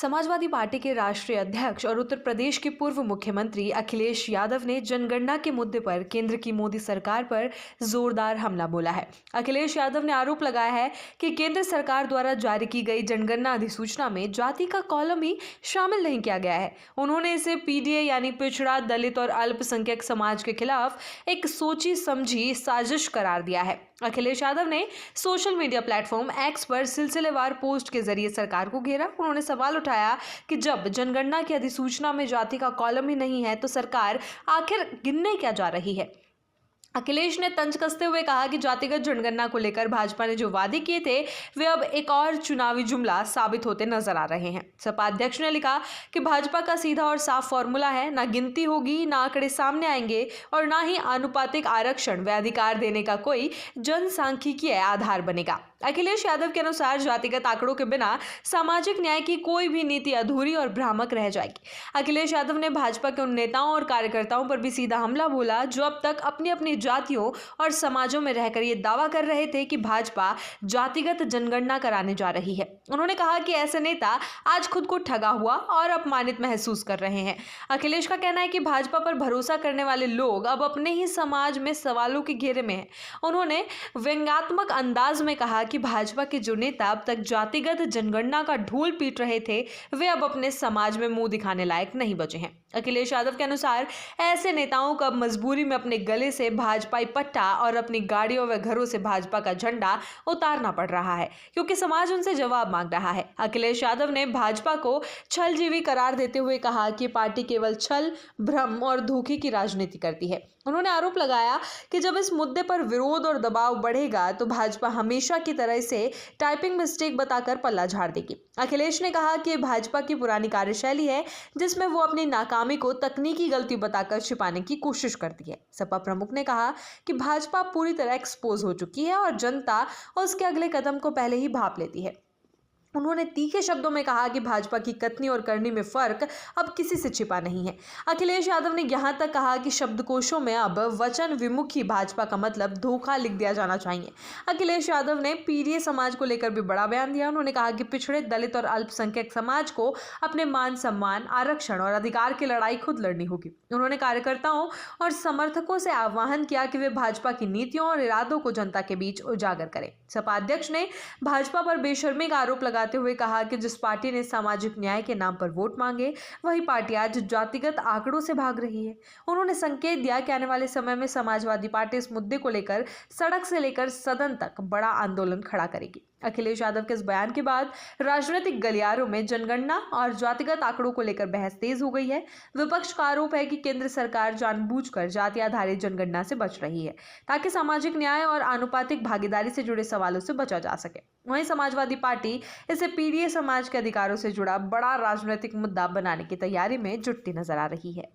Samajwadi party के राष्ट्रीय अध्यक्ष और उत्तर प्रदेश के पूर्व मुख्यमंत्री अखिलेश यादव ने जनगणना के मुद्दे पर केंद्र की मोदी सरकार पर जोरदार हमला बोला है। अखिलेश यादव ने आरोप लगाया है कि केंद्र सरकार द्वारा जारी की गई जनगणना अधिसूचना में जाति का कॉलम ही शामिल नहीं किया गया है। उन्होंने इसे पीडीए यानी पिछड़ा, दलित और अल्पसंख्यक समाज के खिलाफ एक सोची समझी साजिश करार दिया है। अखिलेश यादव ने सोशल मीडिया प्लेटफॉर्म एक्स पर सिलसिलेवार पोस्ट के जरिए सरकार को घेरा। उन्होंने सवाल उठाया कि जब जनगणना की अधिसूचना में जाति का कॉलम ही नहीं है तो सरकार आखिर गिनने क्या जा रही है। अखिलेश ने तंज कसते हुए कहा कि जातिगत जनगणना को लेकर भाजपा ने जो वादे किए थे वे अब एक और चुनावी जुमला साबित होते नजर आ रहे हैं। सपा अध्यक्ष ने लिखा कि भाजपा का सीधा और साफ फॉर्मूला है, ना गिनती होगी, ना आंकड़े सामने आएंगे और ना ही आनुपातिक आरक्षण व अधिकार देने का कोई जनसांख्यिकीय आधार बनेगा। अखिलेश यादव के अनुसार जातिगत आंकड़ों के बिना सामाजिक न्याय की कोई भी नीति अधूरी और भ्रामक रह जाएगी। अखिलेश यादव ने भाजपा के उन नेताओं और कार्यकर्ताओं पर भी सीधा हमला बोला जो अब तक अपनी अपनी जातियों और समाजों में रहकर ये दावा कर रहे थे कि भाजपा जातिगत जनगणना कराने जा रही है। उन्होंने कहा कि ऐसे नेता आज खुद को ठगा हुआ और अपमानित महसूस कर रहे हैं। अखिलेश का कहना है कि भाजपा पर भरोसा करने वाले लोग अब अपने ही समाज में सवालों के घेरे में हैं। उन्होंने व्यंग्यात्मक अंदाज में कहा कि भाजपा के जो नेता अब तक जातिगत जनगणना का ढोल पीट रहे थे वे अब अपने समाज में मुंह दिखाने लायक नहीं बचे हैं। अखिलेश यादव के अनुसार ऐसे नेताओं को अब मजबूरी में अपने गले से भाजपाई पट्टा और अपनी गाड़ियों व घरों से भाजपा का झंडा उतारना पड़ रहा है क्योंकि समाज उनसे जवाब मांग रहा है। अखिलेश यादव ने भाजपा को छलजीवी करार देते हुए कहा कि पार्टी केवल छल, भ्रम और धोखे की राजनीति करती है। उन्होंने आरोप लगाया कि जब इस मुद्दे पर विरोध और दबाव बढ़ेगा तो भाजपा हमेशा की तरह इसे टाइपिंग मिस्टेक बताकर पल्ला झाड़ देगी। अखिलेश ने कहा कि भाजपा की पुरानी कार्यशैली है जिसमें वो अपनी नाकामी को तकनीकी गलती बताकर छिपाने की कोशिश करती है। सपा प्रमुख ने कहा कि भाजपा पूरी तरह एक्सपोज हो चुकी है और जनता उसके अगले कदम को पहले ही भांप लेती है। उन्होंने तीखे शब्दों में कहा कि भाजपा की कथनी और करनी में फर्क अब किसी से छिपा नहीं है। अखिलेश यादव ने यहां तक कहा कि शब्दकोशों में अब वचन विमुखी भाजपा का मतलब धोखा लिख दिया जाना चाहिए। अखिलेश यादव ने पीडीए समाज को लेकर भी बड़ा बयान दिया। उन्होंने कहा कि पिछड़े, दलित और अल्पसंख्यक समाज को अपने मान सम्मान, आरक्षण और अधिकार की लड़ाई खुद लड़नी होगी। उन्होंने कार्यकर्ताओं और समर्थकों से आह्वान किया कि वे भाजपा की नीतियों और इरादों को जनता के बीच उजागर करें। सपा अध्यक्ष ने भाजपा पर बेशर्मी का आरोप लगाते हुए कहा कि जिस पार्टी ने सामाजिक न्याय के नाम पर वोट मांगे वही पार्टी आज जातिगत आंकड़ों से भाग रही है। उन्होंने संकेत दिया कि आने वाले समय में समाजवादी पार्टी इस मुद्दे को लेकर सड़क से लेकर सदन तक बड़ा आंदोलन खड़ा करेगी। अखिलेश यादव के इस बयान के बाद राजनीतिक गलियारों में जनगणना और जातिगत आंकड़ों को लेकर बहस तेज हो गई है। विपक्ष का आरोप है कि केंद्र सरकार जानबूझकर जाति आधारित जनगणना से बच रही है ताकि सामाजिक न्याय और आनुपातिक भागीदारी से जुड़े सवालों से बचा जा सके। वहीं समाजवादी पार्टी इसे पीडीए समाज के अधिकारों से जुड़ा बड़ा राजनीतिक मुद्दा बनाने की तैयारी में जुटती नजर आ रही है।